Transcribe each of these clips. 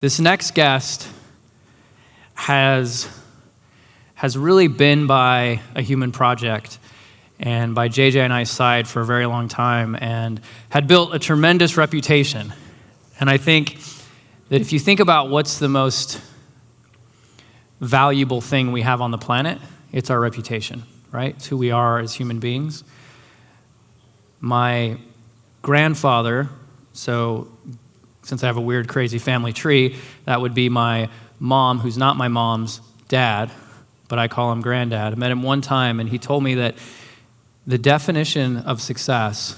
This next guest has really been by a human project and by JJ and I's side for a very long time and had built a tremendous reputation. And I think that if you think about what's the most valuable thing we have on the planet, it's our reputation, right? It's who we are as human beings. My grandfather, so since I have a weird, crazy family tree, that would be my mom, who's not my mom's dad, but I call him granddad. I met him one time, and he told me that the definition of success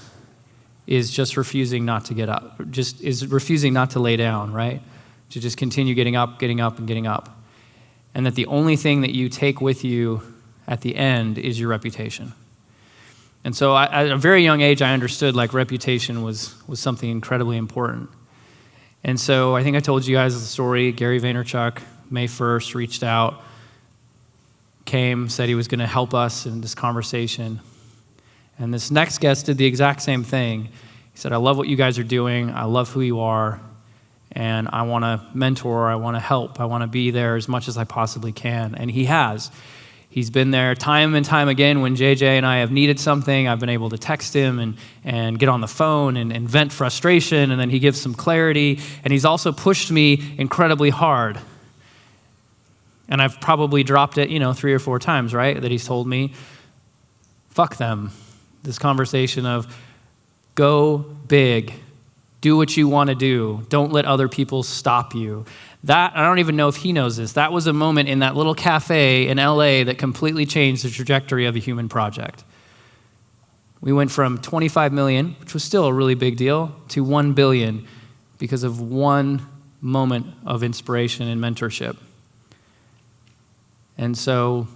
is just refusing not to get up, is refusing not to lay down, right? To just continue getting up, and getting up. And that the only thing that you take with you at the end is your reputation. And so at a very young age, I understood like reputation was something incredibly important. And so I think I told you guys the story. Gary Vaynerchuk, May 1st, reached out, came, said he was going to help us in this conversation. And this next guest did the exact same thing. He said, I love what you guys are doing. I love who you are. And I want to mentor. I want to help. I want to be there as much as I possibly can. And he has. He's been there time and time again when JJ and I have needed something. I've been able to text him and get on the phone and vent frustration, and then he gives some clarity. And he's also pushed me incredibly hard. And I've probably dropped it, 3 or 4 times, right? That he's told me, fuck them. This conversation of go big, do what you want to do. Don't let other people stop you. That, I don't even know if he knows this, that was a moment in that little cafe in LA that completely changed the trajectory of a human project. We went from 25 million, which was still a really big deal, to 1 billion because of one moment of inspiration and mentorship. And so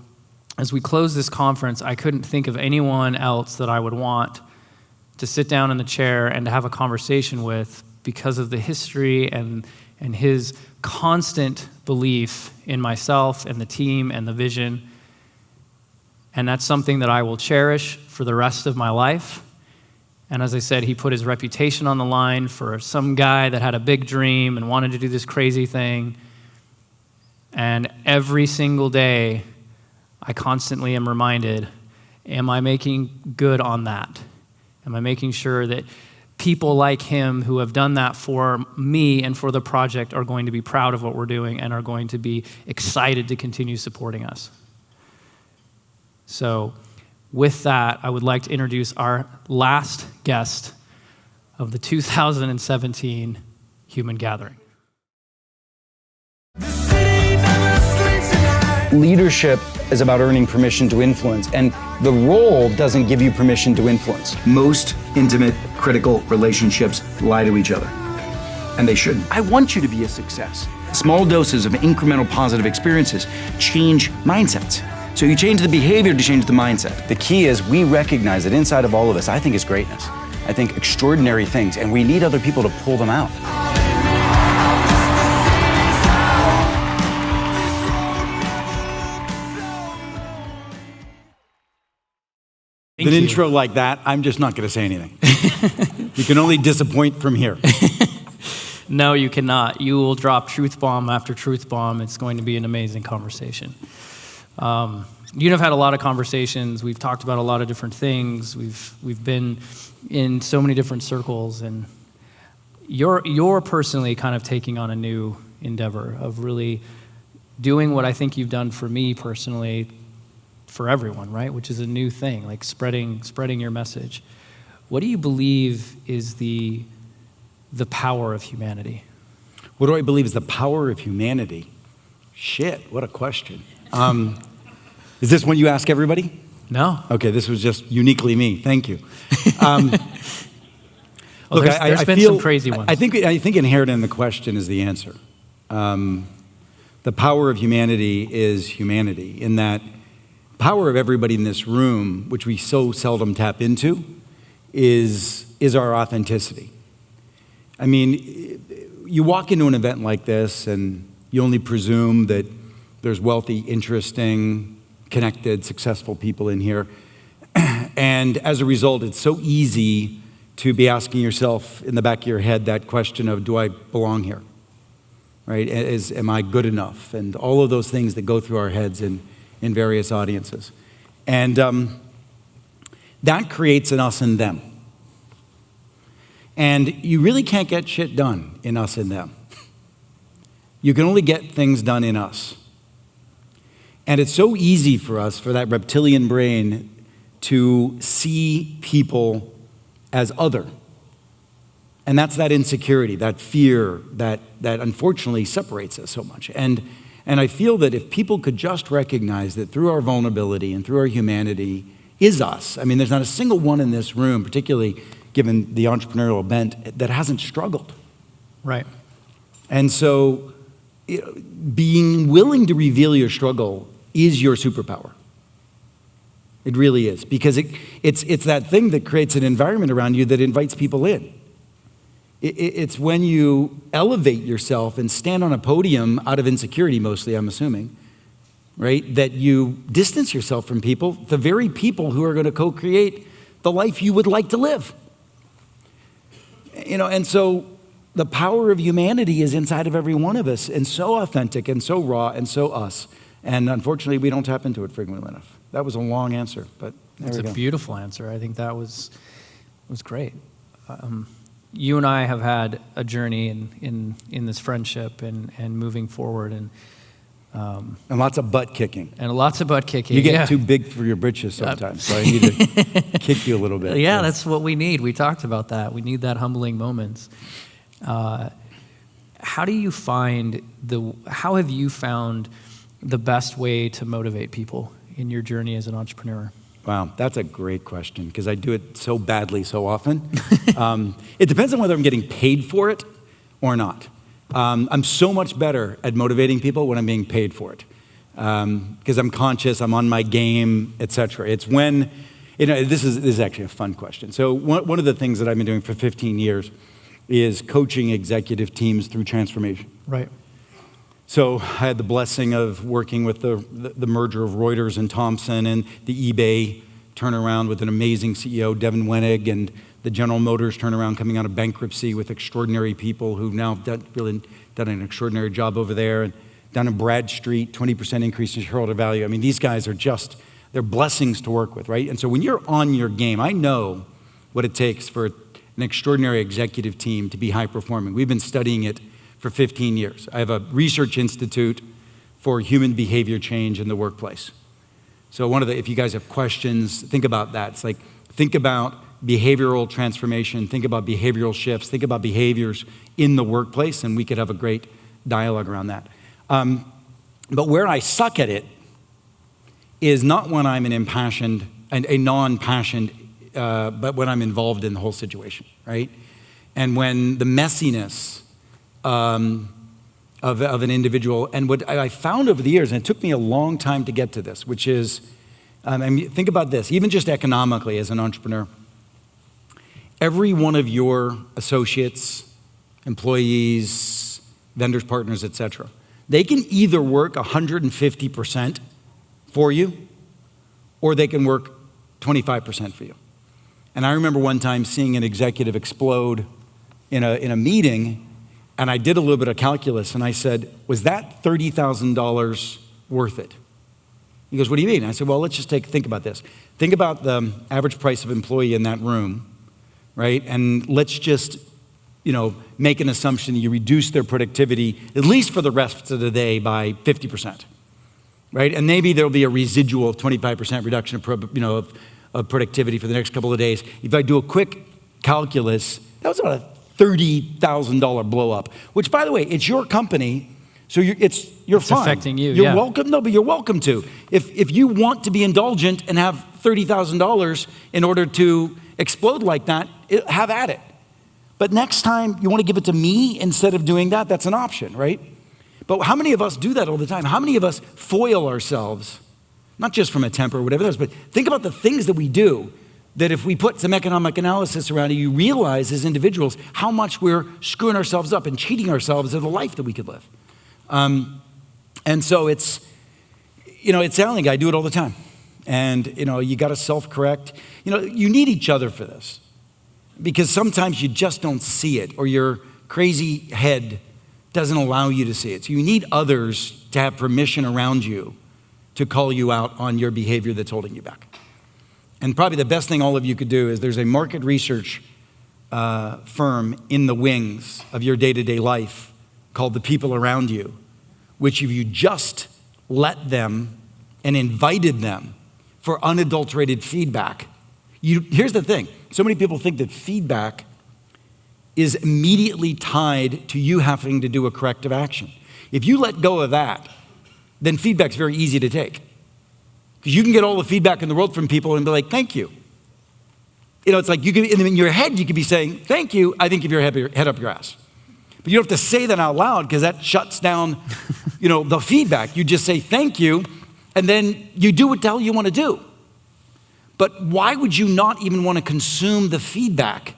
as we close this conference, I couldn't think of anyone else that I would want to sit down in the chair and to have a conversation with because of the history and his constant belief in myself and the team and the vision. And that's something that I will cherish for the rest of my life. And as I said, he put his reputation on the line for some guy that had a big dream and wanted to do this crazy thing. And every single day, I constantly am reminded, am I making good on that? Am I making sure that people like him who have done that for me and for the project are going to be proud of what we're doing and are going to be excited to continue supporting us? So with that, I would like to introduce our last guest of the 2017 Human Gathering. Leadership is about earning permission to influence, and the role doesn't give you permission to influence. Most intimate, critical relationships lie to each other, and they shouldn't. I want you to be a success. Small doses of incremental positive experiences change mindsets. So you change the behavior to change the mindset. The key is we recognize that inside of all of us, I think is greatness. I think extraordinary things, and we need other people to pull them out. With an intro like that, I'm just not going to say anything. You can only disappoint from here. No, you cannot. You will drop truth bomb after truth bomb. It's going to be an amazing conversation. You and I have had a lot of conversations. We've talked about a lot of different things. We've been in so many different circles, and you're personally kind of taking on a new endeavor of really doing what I think you've done for me personally, for everyone, right? Which is a new thing, like spreading your message. What do you believe is the power of humanity? What do I believe is the power of humanity? Shit, what a question. Is this one you ask everybody? No. Okay, this was just uniquely me. Thank you. Look, there's been some crazy ones. I think inherent in the question is the answer. The power of humanity is humanity, in that power of everybody in this room, which we so seldom tap into, is our authenticity. I mean, you walk into an event like this and you only presume that there's wealthy, interesting, connected, successful people in here. And as a result, it's so easy to be asking yourself in the back of your head that question of, do I belong here? right? Am I good enough? And all of those things that go through our heads in various audiences. And that creates an us and them. And you really can't get shit done in us and them. You can only get things done in us. And it's so easy for us, for that reptilian brain, to see people as other. And that's that insecurity, that fear that unfortunately separates us so much. And I feel that if people could just recognize that through our vulnerability and through our humanity is us. I mean, there's not a single one in this room, particularly given the entrepreneurial bent, that hasn't struggled. Right. And so being willing to reveal your struggle is your superpower. It really is, because it's that thing that creates an environment around you that invites people in. It's when you elevate yourself and stand on a podium out of insecurity, mostly, I'm assuming, right, that you distance yourself from people, the very people who are going to co-create the life you would like to live. And so the power of humanity is inside of every one of us, and so authentic and so raw and so us. And unfortunately, we don't tap into it frequently enough. That was a long answer, but there we go. It's a beautiful answer. I think that was great. You and I have had a journey in this friendship and moving forward, and lots of butt kicking. And lots of butt kicking. You get too big for your britches sometimes, so I need to kick you a little bit. Yeah, that's what we need. We talked about that. We need that humbling moments. How have you found the best way to motivate people in your journey as an entrepreneur? Wow, that's a great question, because I do it so badly so often. It depends on whether I'm getting paid for it or not. I'm so much better at motivating people when I'm being paid for it, because I'm conscious, I'm on my game, etc. It's when, this is actually a fun question. So one of the things that I've been doing for 15 years is coaching executive teams through transformation. Right. So I had the blessing of working with the merger of Reuters and Thomson, and the eBay turnaround with an amazing CEO, Devin Wenig, and the General Motors turnaround coming out of bankruptcy with extraordinary people who've now done an extraordinary job over there. And down in Brad Street, 20% increase in shareholder value. I mean, these guys are they're blessings to work with, right? And so when you're on your game, I know what it takes for an extraordinary executive team to be high performing. We've been studying it for 15 years. I have a research institute for human behavior change in the workplace. So if you guys have questions, think about that. It's like, think about behavioral transformation, think about behavioral shifts, think about behaviors in the workplace, and we could have a great dialogue around that. But where I suck at it is not when I'm a non-passioned, but when I'm involved in the whole situation, right? And when the messiness of an individual, and what I found over the years, and it took me a long time to get to this, which is, think about this, even just economically as an entrepreneur, every one of your associates, employees, vendors, partners, etc., they can either work 150% for you, or they can work 25% for you. And I remember one time seeing an executive explode in a meeting, and I did a little bit of calculus, and I said, was that $30,000 worth it? He goes, what do you mean? I said, well, let's just think about this. Think about the average price of employee in that room, right? And let's just, make an assumption that you reduce their productivity, at least for the rest of the day, by 50%, right? And maybe there'll be a residual of 25% reduction of productivity for the next couple of days. If I do a quick calculus, that was about a $30,000 blow up, which, by the way, it's your company, so you're fine. Affecting you. You're welcome. No, but you're welcome to. If you want to be indulgent and have $30,000 in order to explode like that, have at it. But next time you want to give it to me instead of doing that, that's an option, right? But how many of us do that all the time? How many of us foil ourselves, not just from a temper or whatever else, but think about the things that we do, that if we put some economic analysis around it, you realize as individuals how much we're screwing ourselves up and cheating ourselves of the life that we could live. And so it's sounding, I do it all the time. And, you got to self-correct. You need each other for this, because sometimes you just don't see it, or your crazy head doesn't allow you to see it. So you need others to have permission around you to call you out on your behavior that's holding you back. And probably the best thing all of you could do is there's a market research firm in the wings of your day-to-day life called the people around you, which if you just let them and invited them for unadulterated feedback. Here's the thing. So many people think that feedback is immediately tied to you having to do a corrective action. If you let go of that, then feedback's very easy to take. Because you can get all the feedback in the world from people and be like, thank you. You know, it's like you can, in your head, you could be saying, thank you, I think if your head up your ass. But you don't have to say that out loud because that shuts down, the feedback. You just say thank you, and then you do what the hell you want to do. But why would you not even want to consume the feedback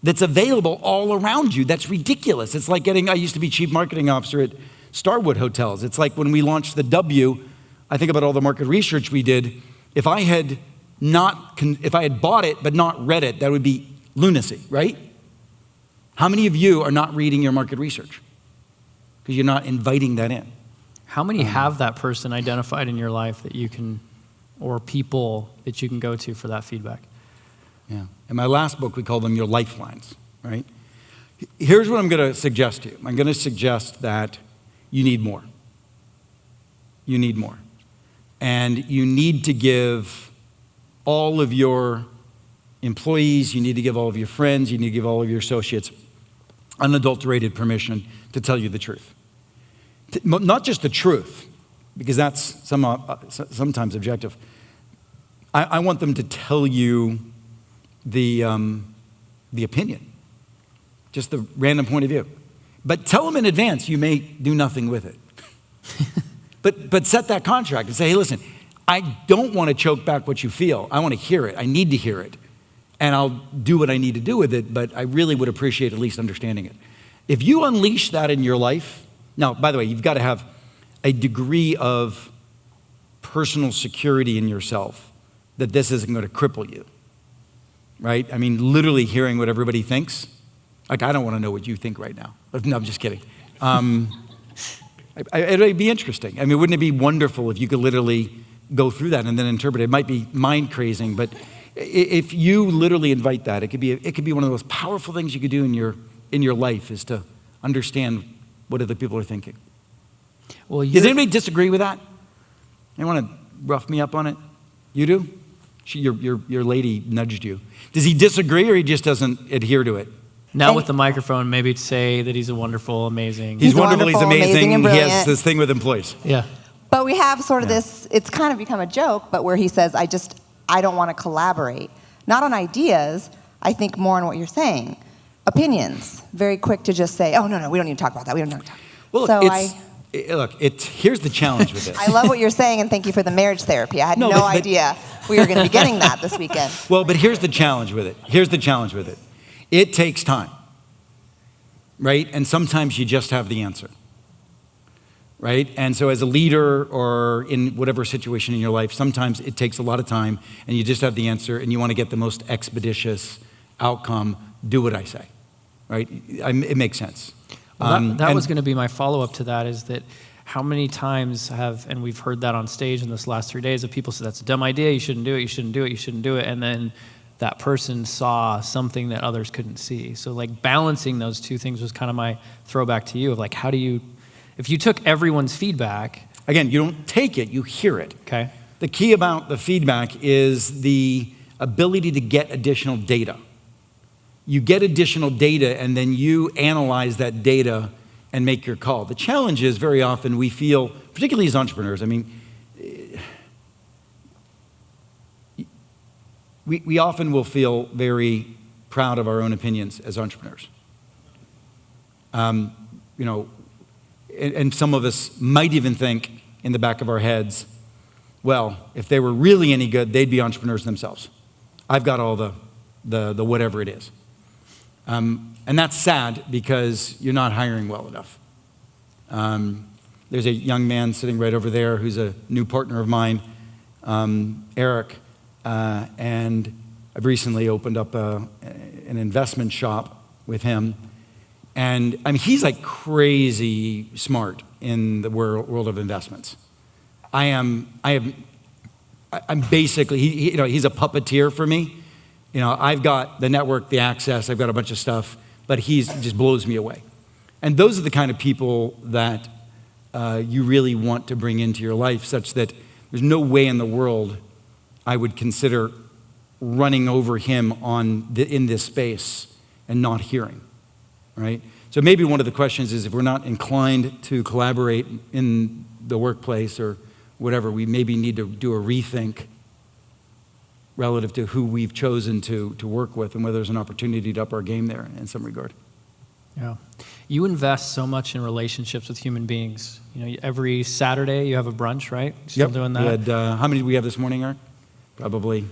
that's available all around you? That's ridiculous. It's like I used to be chief marketing officer at Starwood Hotels. It's like when we launched the W, I think about all the market research we did. If I had bought it but not read it, that would be lunacy, right? How many of you are not reading your market research? Because you're not inviting that in. How many have that person identified in your life that you can, or people that you can go to for that feedback? Yeah. In my last book, we call them your lifelines, right? Here's what I'm going to suggest to you. I'm going to suggest that you need more. You need more. And you need to give all of your employees, you need to give all of your friends, you need to give all of your associates unadulterated permission to tell you the truth. Not just the truth, because that's sometimes objective. I want them to tell you the opinion, just the random point of view. But tell them in advance you may do nothing with it. But set that contract and say, hey, listen, I don't want to choke back what you feel. I want to hear it. I need to hear it. And I'll do what I need to do with it, but I really would appreciate at least understanding it. If you unleash that in your life, now, by the way, you've got to have a degree of personal security in yourself that this isn't going to cripple you, right? I mean, literally hearing what everybody thinks. Like, I don't want to know what you think right now. No, I'm just kidding. It'd be interesting. I mean, wouldn't it be wonderful if you could literally go through that and then interpret it? It might be mind-crazing, but if you literally invite that, it could be one of the most powerful things you could do in your life is to understand what other people are thinking. Well, does anybody disagree with that? Anyone want to rough me up on it? You do? Your lady nudged you. Does he disagree or he just doesn't adhere to it? Now with the microphone, maybe say that he's a wonderful, amazing. He's wonderful, he's amazing, and he brilliant. has this thing with employees. Yeah. But we have sort of this, it's kind of become a joke, but where he says, I don't want to collaborate. Not on ideas, I think more on what you're saying. Opinions. Very quick to just say, oh, no, we don't need to talk about that. We don't need to talk. Well, here's the challenge with this. I love what you're saying, and thank you for the marriage therapy. I had no idea we were going to be getting that this weekend. Well, but here's the challenge with it. It takes time, right? And sometimes you just have the answer, right? And so as a leader or in whatever situation in your life, sometimes it takes a lot of time and you just have the answer and you want to get the most expeditious outcome. Do what I say, right? It makes sense. Well, that was going to be my follow-up to that, is that how many times and we've heard that on stage in this last 3 days, of people say, that's a dumb idea, you shouldn't do it, you shouldn't do it, you shouldn't do it, and then that person saw something that others couldn't see. So like balancing those two things was kind of my throwback to you of like, if you took everyone's feedback. Again, you don't take it, you hear it. Okay. The key about the feedback is the ability to get additional data. You get additional data and then you analyze that data and make your call. The challenge is very often we feel, particularly as entrepreneurs, I mean, we often will feel very proud of our own opinions as entrepreneurs. And some of us might even think in the back of our heads, well, if they were really any good, they'd be entrepreneurs themselves. I've got all the whatever it is. And that's sad because you're not hiring well enough. There's a young man sitting right over there who's a new partner of mine, Eric, and I've recently opened up an investment shop with him. And I mean, he's like crazy smart in the world of investments. I'm basically, he's a puppeteer for me. I've got the network, the access, I've got a bunch of stuff, but he just blows me away. And those are the kind of people that you really want to bring into your life, such that there's no way in the world I would consider running over him in this space and not hearing, right? So maybe one of the questions is, if we're not inclined to collaborate in the workplace or whatever, we maybe need to do a rethink relative to who we've chosen to work with and whether there's an opportunity to up our game there in some regard. Yeah. You invest so much in relationships with human beings. Every Saturday you have a brunch, right? Still doing that? We had, how many did we have this morning, Eric? Probably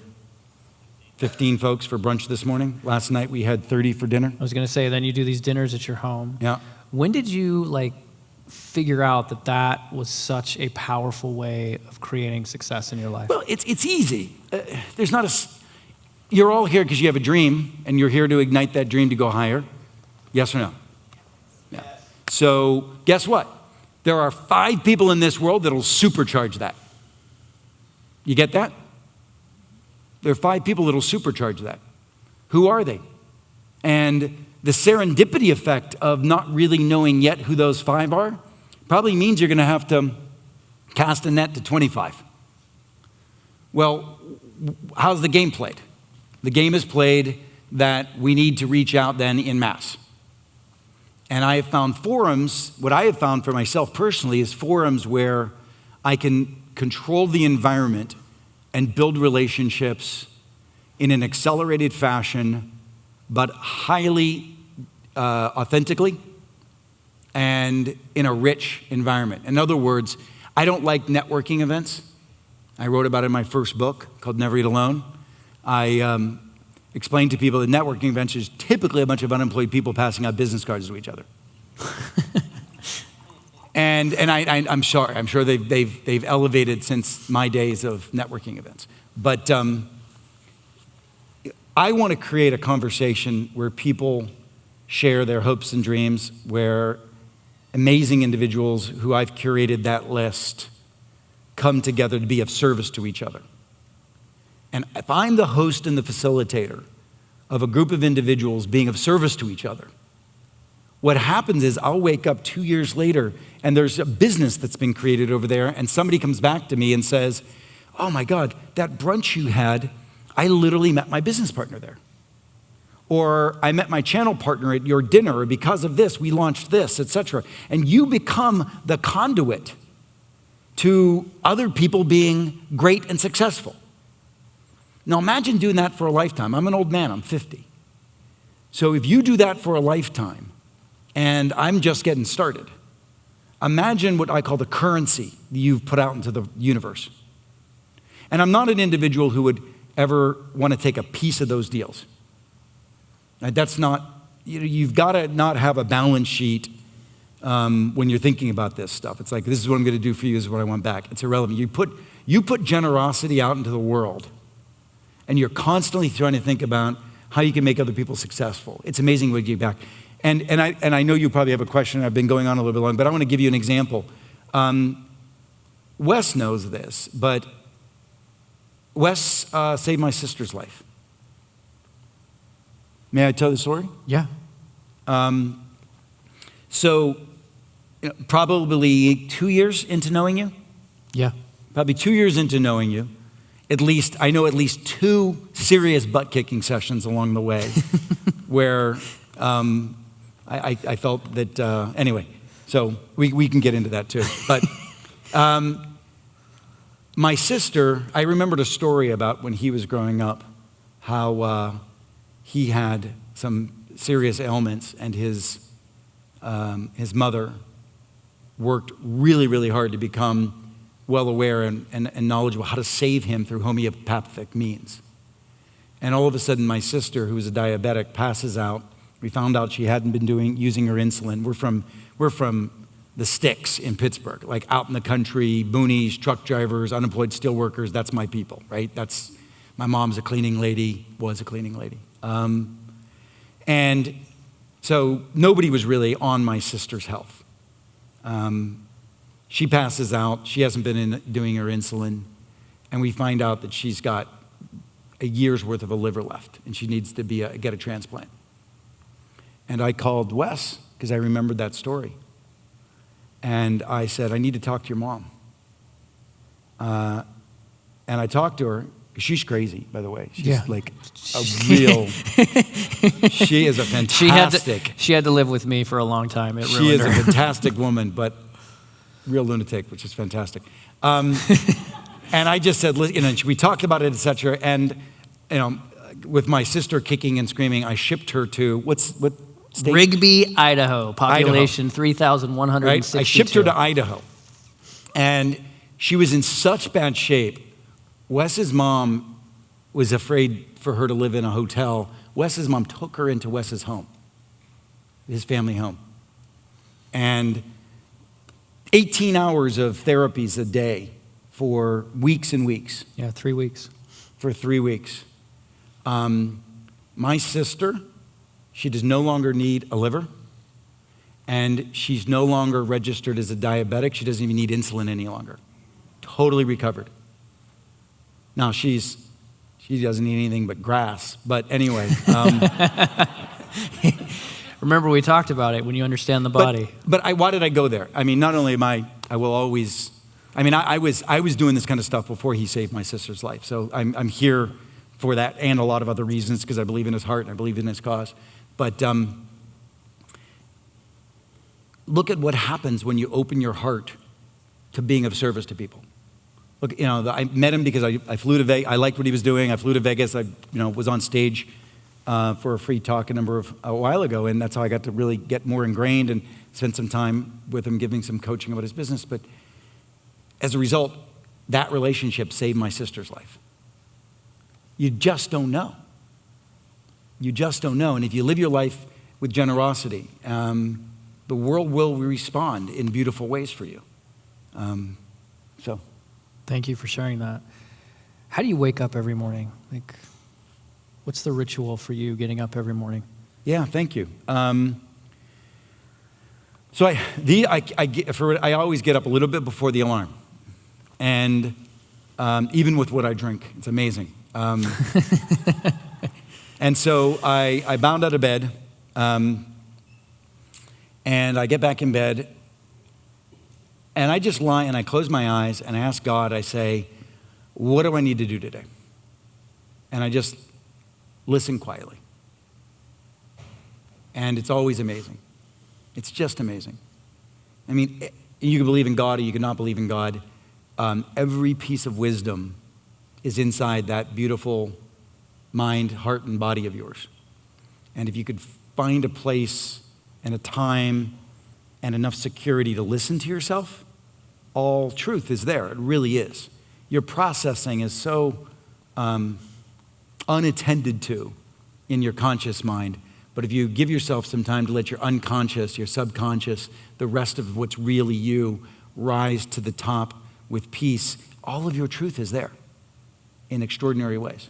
15 folks for brunch this morning. Last night we had 30 for dinner. I was going to say, then you do these dinners at your home. Yeah. When did you figure out that was such a powerful way of creating success in your life? Well, it's easy. You're all here because you have a dream, and you're here to ignite that dream to go higher. Yes or no? Yeah. So guess what? There are 5 people in this world that'll supercharge that. You get that? There are 5 people that'll supercharge that. Who are they? And the serendipity effect of not really knowing yet who those 5 are probably means you're going to have to cast a net to 25. Well, how's the game played? The game is played that we need to reach out then in mass. And I have found forums, what I have found for myself personally is forums where I can control the environment and build relationships in an accelerated fashion, but highly authentically and in a rich environment. In other words, I don't like networking events. I wrote about it in my first book called Never Eat Alone. I explained to people that networking events is typically a bunch of unemployed people passing out business cards to each other. and I'm sorry, I'm sure they've elevated since my days of networking events. But I want to create a conversation where people share their hopes and dreams, where amazing individuals who I've curated that list come together to be of service to each other. And if I'm the host and the facilitator of a group of individuals being of service to each other, what happens is I'll wake up 2 years later and there's a business that's been created over there, and somebody comes back to me and says, "Oh my God, that brunch you had, I literally met my business partner there." Or I met my channel partner at your dinner, or because of this, we launched this, etc. And you become the conduit to other people being great and successful. Now imagine doing that for a lifetime. I'm an old man, I'm 50. So if you do that for a lifetime, and I'm just getting started, imagine what I call the currency that you've put out into the universe. And I'm not an individual who would ever want to take a piece of those deals. That's not, you've got to not have a balance sheet when you're thinking about this stuff. It's like, this is what I'm going to do for you, this is what I want back. It's irrelevant. You put generosity out into the world, and you're constantly trying to think about how you can make other people successful. It's amazing what you give back. And I know you probably have a question. I've been going on a little bit long, but I want to give you an example. Wes knows this, but Wes saved my sister's life. May I tell the story? Yeah. So probably 2 years into knowing you? Yeah. Probably 2 years into knowing you. I know at least 2 serious butt-kicking sessions along the way where I felt that, anyway, so we can get into that too. But my sister, I remembered a story about when he was growing up, how he had some serious ailments, and his mother worked really, really hard to become well aware and knowledgeable how to save him through homeopathic means. And all of a sudden, my sister, who was a diabetic, passes out. We found out she hadn't been using her insulin. We're from the sticks in Pittsburgh, like out in the country, boonies, truck drivers, unemployed steelworkers. That's my people, right? My mom's a cleaning lady, was a cleaning lady. And So nobody was really on my sister's health. She passes out. She hasn't been doing her insulin. And we find out that she's got a year's worth of a liver left, and she needs to get a transplant. And I called Wes, because I remembered that story. And I said, I need to talk to your mom. And I talked to her. She's crazy, by the way. She's like a real, she is a fantastic. She had to live with me for a long time. It She is ruined a her. fantastic woman, but real lunatic, which is fantastic. And I just said, we talked about it, et cetera. And, with my sister kicking and screaming, I shipped her to, what state? Rigby, Idaho. Population 3,162. Right? I shipped her to Idaho. And she was in such bad shape. Wes's mom was afraid for her to live in a hotel. Wes's mom took her into Wes's home, his family home. And 18 hours of therapies a day for weeks and weeks. Yeah, 3 weeks. For 3 weeks. My sister, she does no longer need a liver, and she's no longer registered as a diabetic. She doesn't even need insulin any longer. Totally recovered. Now, she doesn't eat anything but grass, but anyway. Remember, we talked about it when you understand the body. But why did I go there? I mean, not only am I will always, I was doing this kind of stuff before he saved my sister's life. So I'm here for that and a lot of other reasons, because I believe in his heart and I believe in his cause. But look at what happens when you open your heart to being of service to people. Look, I met him because I flew to Vegas. I liked what he was doing. I flew to Vegas. I, was on stage for a free talk a while ago, and that's how I got to really get more ingrained and spend some time with him, giving some coaching about his business. But as a result, that relationship saved my sister's life. You just don't know. You just don't know. And if you live your life with generosity, the world will respond in beautiful ways for you. Thank you for sharing that. How do you wake up every morning? Like, what's the ritual for you getting up every morning? Yeah, thank you. So I always get up a little bit before the alarm, and even with what I drink, it's amazing. And so I bound out of bed, and I get back in bed. And I just lie and I close my eyes and I ask God, I say, what do I need to do today? And I just listen quietly. And it's always amazing. It's just amazing. I mean, you can believe in God or you can not believe in God. Every piece of wisdom is inside that beautiful mind, heart, and body of yours. And if you could find a place and a time and enough security to listen to yourself, all truth is there. It really is. Your processing is so unattended to in your conscious mind. But if you give yourself some time to let your unconscious, your subconscious, the rest of what's really you rise to the top with peace, all of your truth is there in extraordinary ways.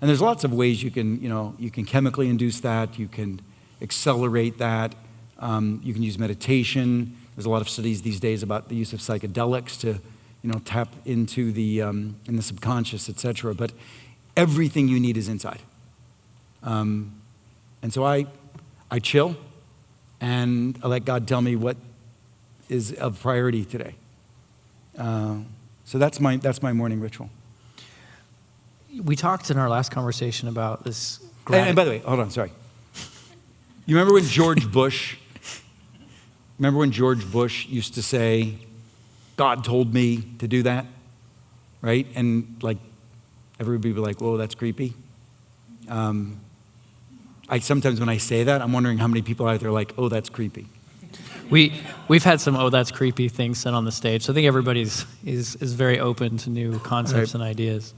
And there's lots of ways you can chemically induce that. You can accelerate that. You can use meditation. There's a lot of studies these days about the use of psychedelics to, tap into in the subconscious, etc. But everything you need is inside. And so I chill, and I let God tell me what is of priority today. So that's my morning ritual. We talked in our last conversation about this. And by the way, hold on, sorry. You remember when George Bush used to say, God told me to do that, right? And like, everybody would be like, whoa, that's creepy. Sometimes when I say that, I'm wondering how many people out there are like, oh, that's creepy. We've had some, oh, that's creepy things said on the stage. So I think everybody's is very open to new concepts and ideas.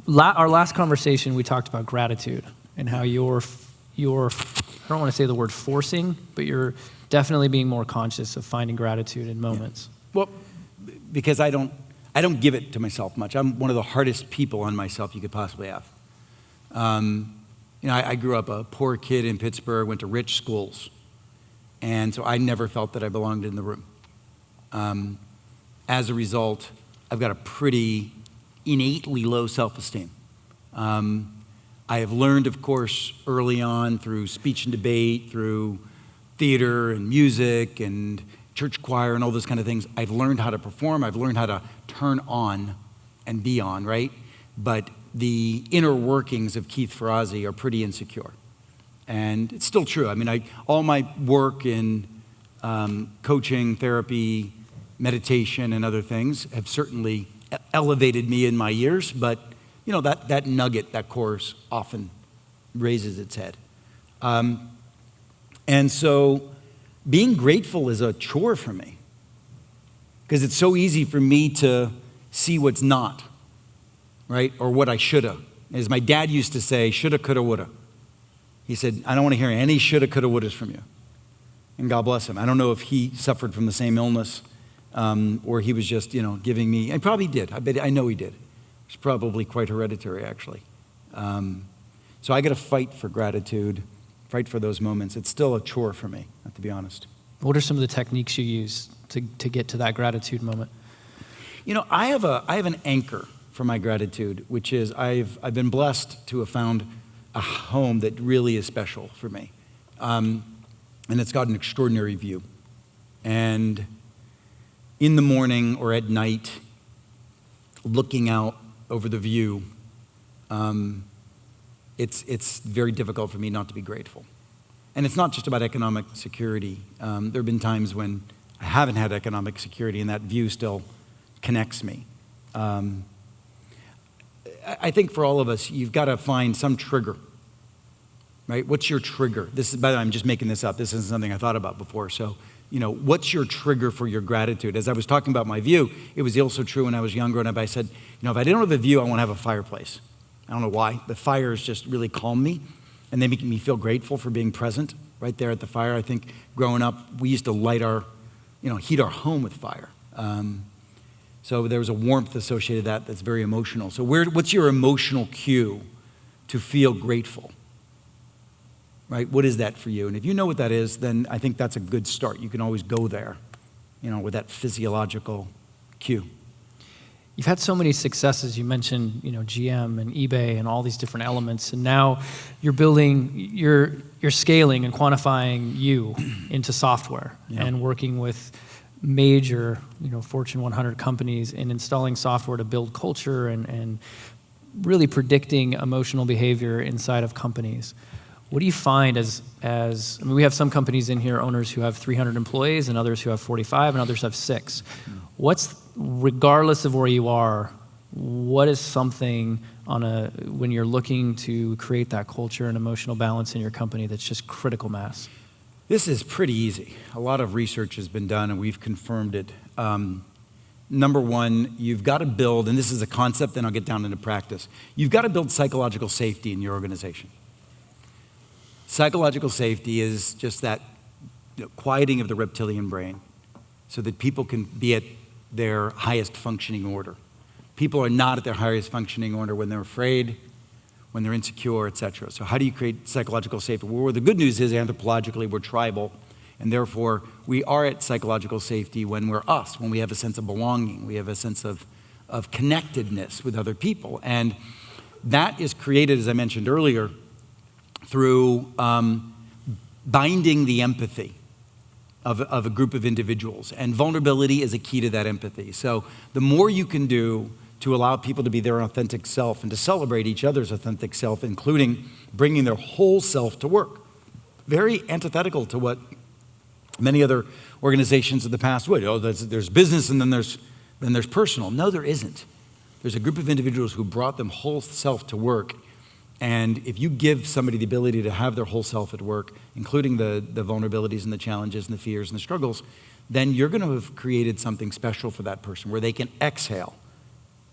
Our last conversation, we talked about gratitude and how you're I don't want to say the word forcing, but you're definitely being more conscious of finding gratitude in moments. Yeah. Well, because I don't give it to myself much. I'm one of the hardest people on myself you could possibly have. I grew up a poor kid in Pittsburgh, went to rich schools. And so I never felt that I belonged in the room. As a result, I've got a pretty innately low self-esteem. I have learned, of course, early on through speech and debate, through theater and music and church choir and all those kind of things, I've learned how to perform. I've learned how to turn on and be on, right? But the inner workings of Keith Ferrazzi are pretty insecure. And it's still true. I mean, all my work in coaching, therapy, meditation, and other things have certainly elevated me in my years, but that nugget, that course, often raises its head. And so being grateful is a chore for me because it's so easy for me to see what's not, right? Or what I shoulda. As my dad used to say, shoulda, coulda, woulda. He said, I don't want to hear any shoulda, coulda, wouldas from you. And God bless him. I don't know if he suffered from the same illness or he was just, giving me, and probably did. I know he did. It's probably quite hereditary, actually. So I got to fight for gratitude, fight for those moments. It's still a chore for me, to be honest. What are some of the techniques you use to get to that gratitude moment? I have an anchor for my gratitude, which is I've been blessed to have found a home that really is special for me. And it's got an extraordinary view. And in the morning or at night, looking out over the view, it's very difficult for me not to be grateful. And it's not just about economic security. There have been times when I haven't had economic security and that view still connects me. I think for all of us, you've got to find some trigger, right? What's your trigger? This is, by the way, I'm just making this up. This isn't something I thought about before. So, what's your trigger for your gratitude? As I was talking about my view, it was also true when I was younger. And I said, if I didn't have a view, I want to have a fireplace. I don't know why. The fires just really calm me. And they make me feel grateful for being present right there at the fire. I think growing up, we used to light heat our home with fire. So there was a warmth associated with that that's very emotional. So what's your emotional cue to feel grateful? Right? What is that for you? And if you know what that is, then I think that's a good start. You can always go there, with that physiological cue. You've had so many successes. You mentioned, GM and eBay and all these different elements, and now you're scaling and quantifying you into software and working with major, Fortune 100 companies and installing software to build culture and really predicting emotional behavior inside of companies. What do you find we have some companies in here, owners who have 300 employees and others who have 45 and others have 6. Regardless of where you are, what is something when you're looking to create that culture and emotional balance in your company that's just critical mass? This is pretty easy. A lot of research has been done and we've confirmed it. Number one, you've got to build, and this is a concept, then I'll get down into practice. You've got to build psychological safety in your organization. Psychological safety is just that quieting of the reptilian brain so that people can be at their highest functioning order. People are not at their highest functioning order when they're afraid, when they're insecure, etc. So how do you create psychological safety? Well, the good news is anthropologically we're tribal, and therefore we are at psychological safety when we're us, when we have a sense of belonging, we have a sense of connectedness with other people. And that is created, as I mentioned earlier, through binding the empathy of a group of individuals. And vulnerability is a key to that empathy. So the more you can do to allow people to be their authentic self and to celebrate each other's authentic self, including bringing their whole self to work. Very antithetical to what many other organizations of the past would. There's business and then there's personal. No, there isn't. There's a group of individuals who brought them whole self to work. And if you give somebody the ability to have their whole self at work, including the vulnerabilities and the challenges and the fears and the struggles, then you're going to have created something special for that person where they can exhale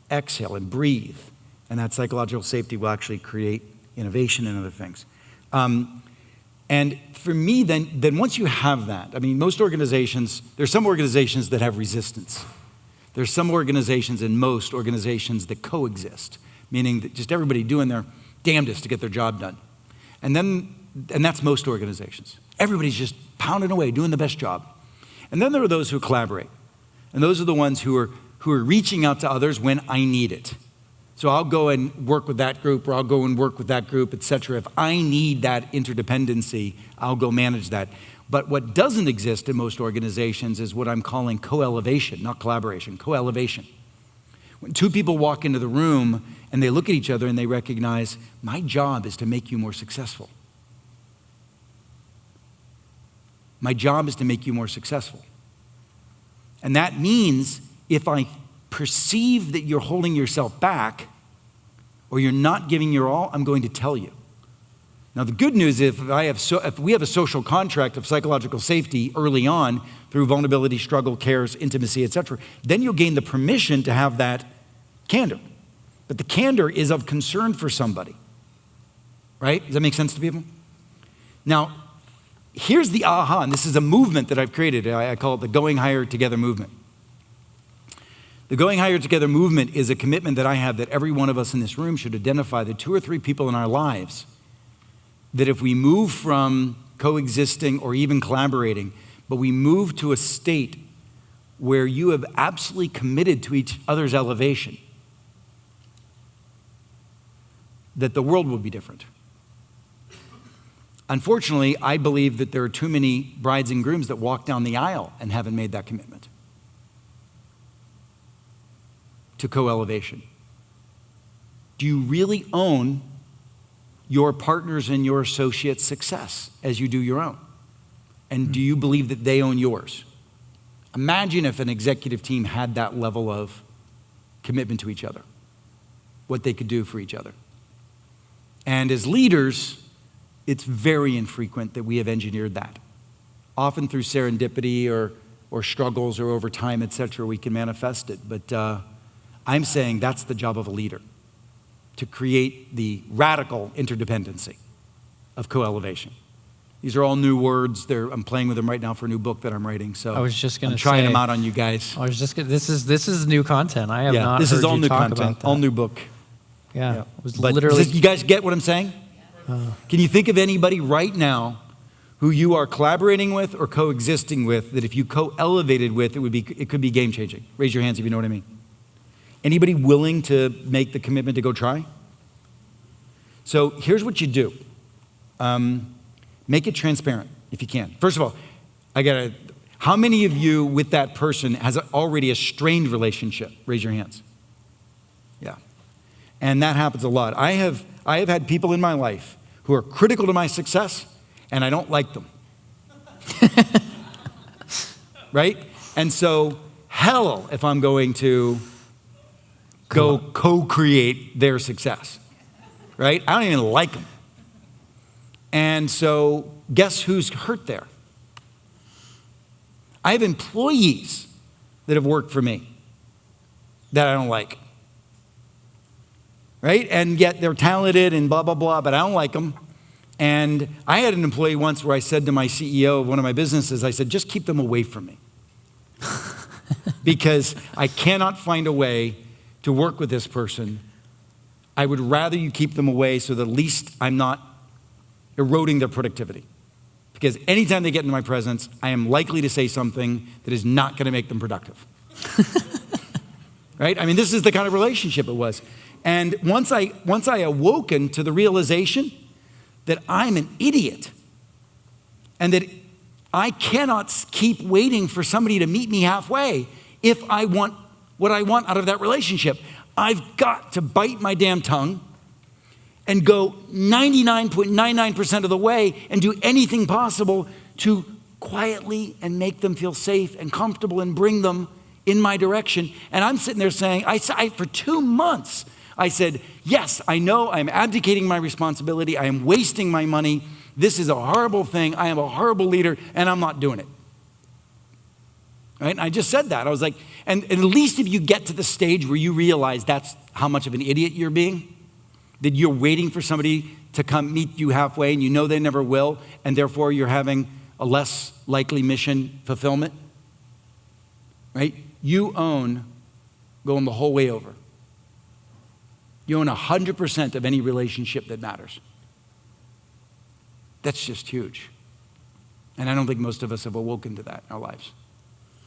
and breathe. And that psychological safety will actually create innovation and other things. And for me, then once you have that, most organizations, there's some organizations that have resistance. There's some organizations and most organizations that coexist, meaning that just everybody doing their damnedest to get their job done. And that's most organizations. Everybody's just pounding away, doing the best job. And then there are those who collaborate. And those are the ones who are reaching out to others when I need it. So I'll go and work with that group, or I'll go and work with that group, et cetera. If I need that interdependency, I'll go manage that. But what doesn't exist in most organizations is what I'm calling co-elevation, not collaboration, co-elevation. When two people walk into the room and they look at each other and they recognize, my job is to make you more successful. My job is to make you more successful. And that means if I perceive that you're holding yourself back or you're not giving your all, I'm going to tell you. Now, the good news is if we have a social contract of psychological safety early on through vulnerability, struggle, cares, intimacy, etc., then you'll gain the permission to have that candor. But the candor is of concern for somebody. Right? Does that make sense to people? Now, here's the aha, and this is a movement that I've created. I call it the Going Higher Together movement. The Going Higher Together movement is a commitment that I have that every one of us in this room should identify the 2 or 3 people in our lives that if we move from coexisting or even collaborating, but we move to a state where you have absolutely committed to each other's elevation, that the world will be different. Unfortunately, I believe that there are too many brides and grooms that walk down the aisle and haven't made that commitment to co-elevation. Do you really own your partners and your associates' success as you do your own? And do you believe that they own yours? Imagine if an executive team had that level of commitment to each other, what they could do for each other. And as leaders, it's very infrequent that we have engineered that. Often through serendipity or struggles or over time, et cetera, we can manifest it. But I'm saying that's the job of a leader, to create the radical interdependency of co-elevation. These are all new words. I'm playing with them right now for a new book that I'm writing. So I was just going to trying them out on you guys. This is new content. I have not this heard is all you new talk content, about that. all new book. Yeah. It was But literally. you guys get what I'm saying? Can you think of anybody right now who you are collaborating with or coexisting with that if you co-elevated with, it could be game changing? Raise your hands if you know what I mean. Anybody willing to make the commitment to go try? So here's what you do. Make it transparent if you can. First of all, how many of you with that person has already a strained relationship? Raise your hands. Yeah. And that happens a lot. I have had people in my life who are critical to my success, and I don't like them. Right? And so, hell if I'm going to go co-create their success. Right? I don't even like them. And so, guess who's hurt there? I have employees that have worked for me that I don't like. Right? And yet they're talented and blah, blah, blah, but I don't like them. And I had an employee once where I said to my CEO of one of my businesses, I said, just keep them away from me. Because I cannot find a way to work with this person. I would rather you keep them away so that at least I'm not eroding their productivity. Because anytime they get into my presence, I am likely to say something that is not going to make them productive. Right? I mean, this is the kind of relationship it was. And once I awoken to the realization that I'm an idiot and that I cannot keep waiting for somebody to meet me halfway if I want what I want out of that relationship, I've got to bite my damn tongue and go 99.99% of the way and do anything possible to quietly and make them feel safe and comfortable and bring them in my direction. And I'm sitting there saying, for 2 months, I said, yes, I know I'm abdicating my responsibility. I am wasting my money. This is a horrible thing. I am a horrible leader, and I'm not doing it. Right? And I just said that. I was like, and at least if you get to the stage where you realize that's how much of an idiot you're being, that you're waiting for somebody to come meet you halfway and you know they never will, and therefore you're having a less likely mission fulfillment, right? You own going the whole way over. You own 100% of any relationship that matters. That's just huge. And I don't think most of us have awoken to that in our lives.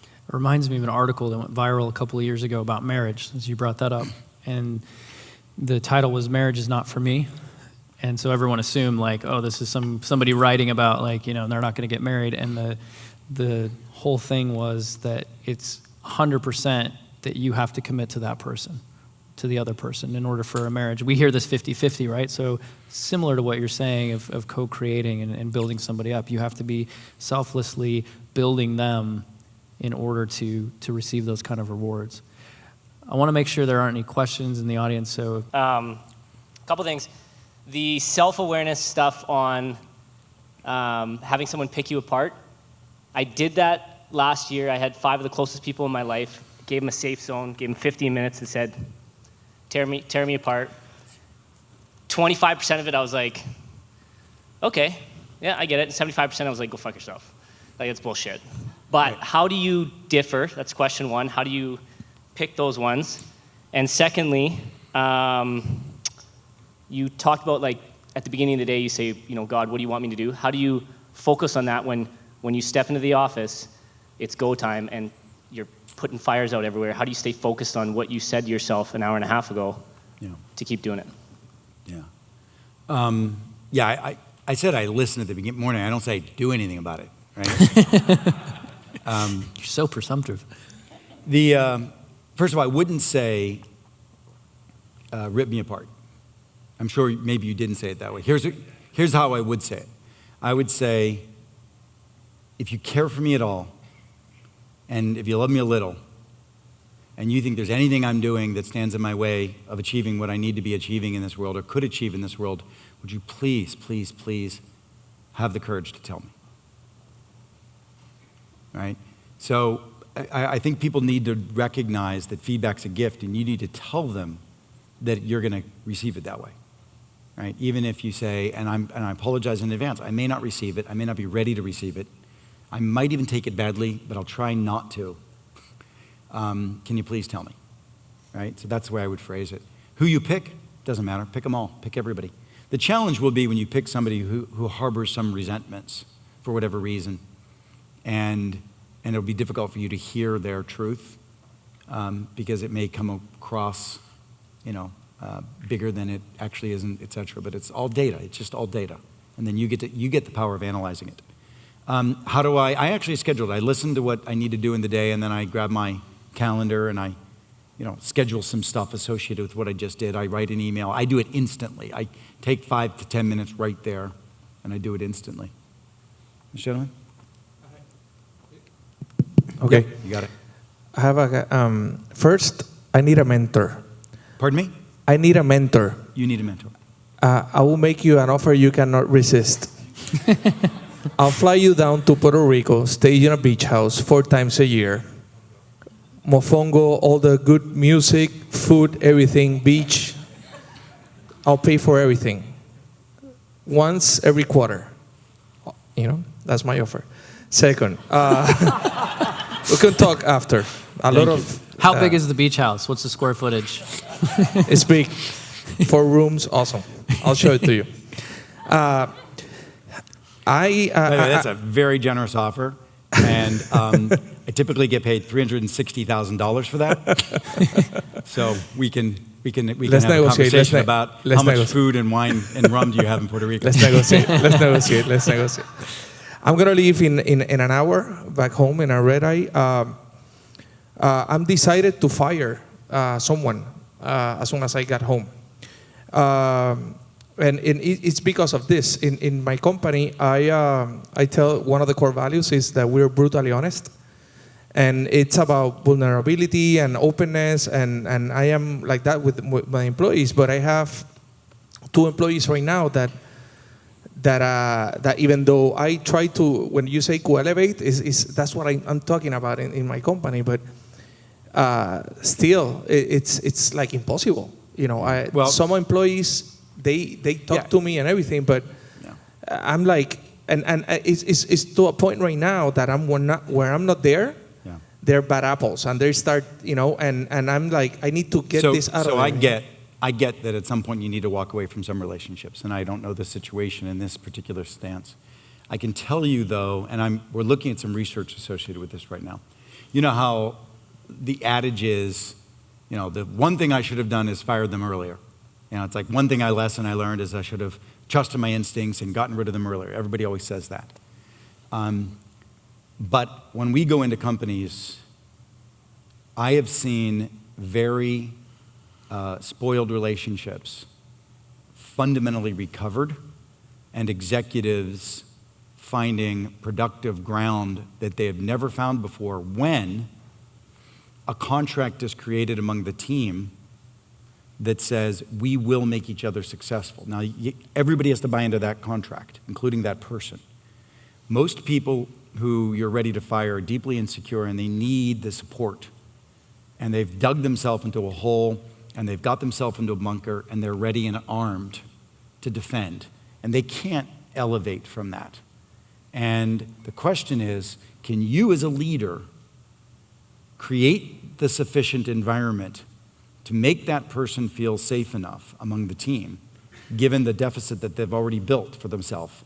It reminds me of an article that went viral a couple of years ago about marriage, as you brought that up. And the title was "Marriage is Not for Me." And so everyone assumed, like, oh, this is somebody writing about, like, they're not going to get married. And the whole thing was that it's 100% that you have to commit to that person, to the other person, in order for a marriage. We hear this 50-50, right? So similar to what you're saying of co-creating and building somebody up, you have to be selflessly building them in order to receive those kind of rewards. I want to make sure there aren't any questions in the audience, so... Couple things. The self-awareness stuff on having someone pick you apart, I did that last year. I had 5 of the closest people in my life, gave them a safe zone, gave them 15 minutes and said, tear me apart. 25% of it I was like, okay, yeah, I get it. 75% I was like, go fuck yourself. Like, it's bullshit. But how do you differ? That's question one. How do you pick those ones? And secondly, you talked about, like, at the beginning of the day, you say, God, what do you want me to do? How do you focus on that when you step into the office, it's go time, and you're putting fires out everywhere? How do you stay focused on what you said to yourself an hour and a half ago to keep doing it? Yeah. I said I listen at the morning. I don't say do anything about it, right? You're so presumptive. First of all, I wouldn't say rip me apart. I'm sure maybe you didn't say it that way. Here's how I would say it. I would say, if you care for me at all, and if you love me a little, and you think there's anything I'm doing that stands in my way of achieving what I need to be achieving in this world or could achieve in this world, would you please, please, please have the courage to tell me? Right? So I think people need to recognize that feedback's a gift, and you need to tell them that you're going to receive it that way. Right? Even if you say, and I apologize in advance, I may not receive it, I may not be ready to receive it, I might even take it badly, but I'll try not to. Can you please tell me? Right? So that's the way I would phrase it. Who you pick, doesn't matter. Pick them all. Pick everybody. The challenge will be when you pick somebody who harbors some resentments for whatever reason, and it'll be difficult for you to hear their truth because it may come across, bigger than it actually isn't, etc. But it's all data. It's just all data, and then you get the power of analyzing it. How do I actually schedule it. I listen to what I need to do in the day, and then I grab my calendar and I, schedule some stuff associated with what I just did. I write an email. I do it instantly. I take 5 to 10 minutes right there, and I do it instantly. Gentlemen? Okay. Yep, you got it. I have first, I need a mentor. Pardon me? I need a mentor. You need a mentor. I will make you an offer you cannot resist. I'll fly you down to Puerto Rico, stay in a beach house 4 times a year. Mofongo, all the good music, food, everything, beach. I'll pay for everything. Once every quarter. That's my offer. Second, we can talk after. How big is the beach house? What's the square footage? It's big. 4 rooms, awesome. I'll show it to you. That's a very generous offer, and I typically get paid $360,000 for that. So we can have a conversation about how much food and wine and rum do you have in Puerto Rico. Let's negotiate. I'm gonna leave in an hour back home in a red eye. I'm decided to fire someone as soon as I got home. And it's because of this. In my company, I tell one of the core values is that we're brutally honest. And it's about vulnerability and openness, and I am like that with my employees. But I have 2 employees right now that even though I try to, when you say co-elevate, that's what I'm talking about in my company. But still, it's like impossible. Some employees, they talk to me and everything, but I'm like, and it's to a point right now that where I'm not there. They're bad apples, and they start, and I'm like, I need to get this out of So them. I get that at some point you need to walk away from some relationships, and I don't know the situation in this particular stance. I can tell you, though, and we're looking at some research associated with this right now. You know how the adage is, the one thing I should have done is fired them earlier. It's like one lesson I learned is I should have trusted my instincts and gotten rid of them earlier. Everybody always says that. But when we go into companies, I have seen very spoiled relationships fundamentally recovered, and executives finding productive ground that they have never found before when a contract is created among the team that says we will make each other successful. Now, everybody has to buy into that contract, including that person. Most people who you're ready to fire are deeply insecure, and they need the support. And they've dug themselves into a hole, and they've got themselves into a bunker, and they're ready and armed to defend. And they can't elevate from that. And the question is, can you as a leader create the sufficient environment to make that person feel safe enough among the team, given the deficit that they've already built for themselves?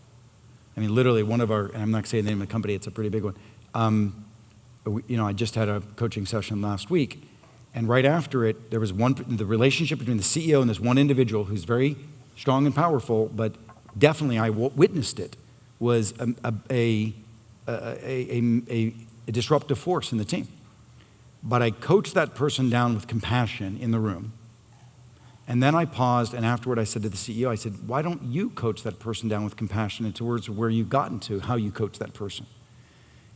I mean, literally one of our, and I'm not going to say the name of the company, it's a pretty big one. I just had a coaching session last week, and right after it, there was the relationship between the CEO and this one individual who's very strong and powerful, but definitely I witnessed it, was a disruptive force in the team. But I coached that person down with compassion in the room. And then I paused, and afterward I said to the CEO, I said, why don't you coach that person down with compassion towards where you've gotten to, how you coach that person?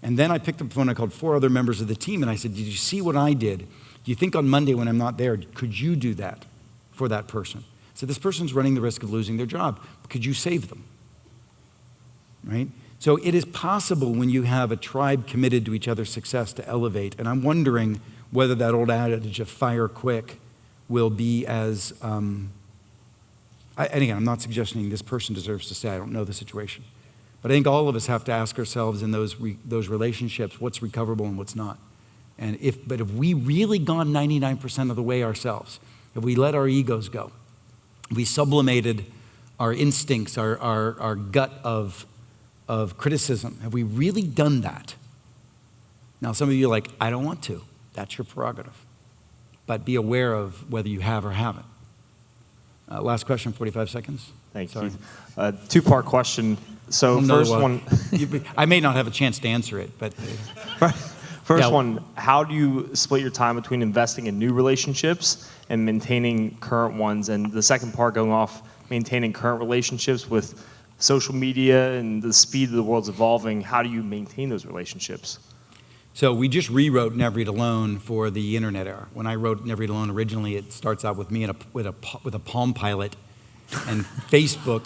And then I picked up the phone, I called 4 other members of the team, and I said, did you see what I did? Do you think on Monday when I'm not there, could you do that for that person? So this person's running the risk of losing their job. Could you save them? Right? So it is possible when you have a tribe committed to each other's success to elevate. And I'm wondering whether that old adage of fire quick will be as, and again, I'm not suggesting this person deserves to stay. I don't know the situation. But I think all of us have to ask ourselves in those relationships, what's recoverable and what's not. But if we really gone 99% of the way ourselves, if we let our egos go, we sublimated our instincts, our gut of criticism, have we really done that? Now, some of you are like, I don't want to. That's your prerogative. But be aware of whether you have or haven't. Last question, 45 seconds. Thank Sorry. you. Two-part question. So first one. I may not have a chance to answer it, but. First one, how do you split your time between investing in new relationships and maintaining current ones? And the second part, going off maintaining current relationships with social media and the speed of the world's evolving, how do you maintain those relationships? So we just rewrote Never Eat Alone for the internet era. When I wrote Never Eat Alone originally, it starts out with me with a Palm Pilot, and Facebook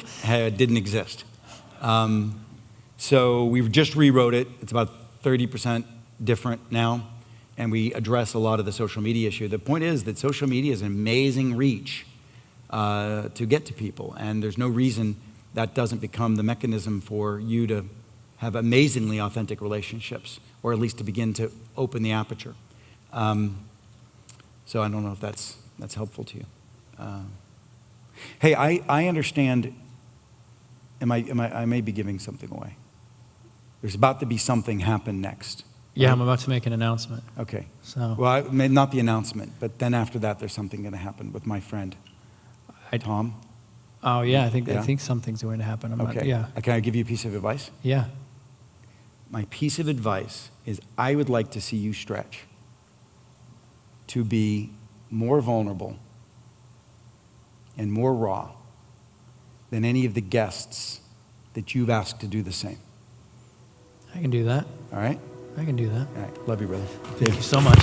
didn't exist. So we just rewrote it. It's about 30% different now, and we address a lot of the social media issue. The point is that social media is an amazing reach to get to people, and there's no reason that doesn't become the mechanism for you to have amazingly authentic relationships, or at least to begin to open the aperture. So I don't know if that's helpful to you. Hey, I understand. I may be giving something away. There's about to be something happen next. Yeah, I'm about to make an announcement. Okay. So. Well, not the announcement, but then after that, there's something going to happen with my friend, Tom. Oh yeah, I think something's going to happen. Okay. Yeah. Can I give you a piece of advice? Yeah. My piece of advice is I would like to see you stretch to be more vulnerable and more raw than any of the guests that you've asked to do the same. I can do that. All right? I can do that. All right. Love you, brother. Thank you so much.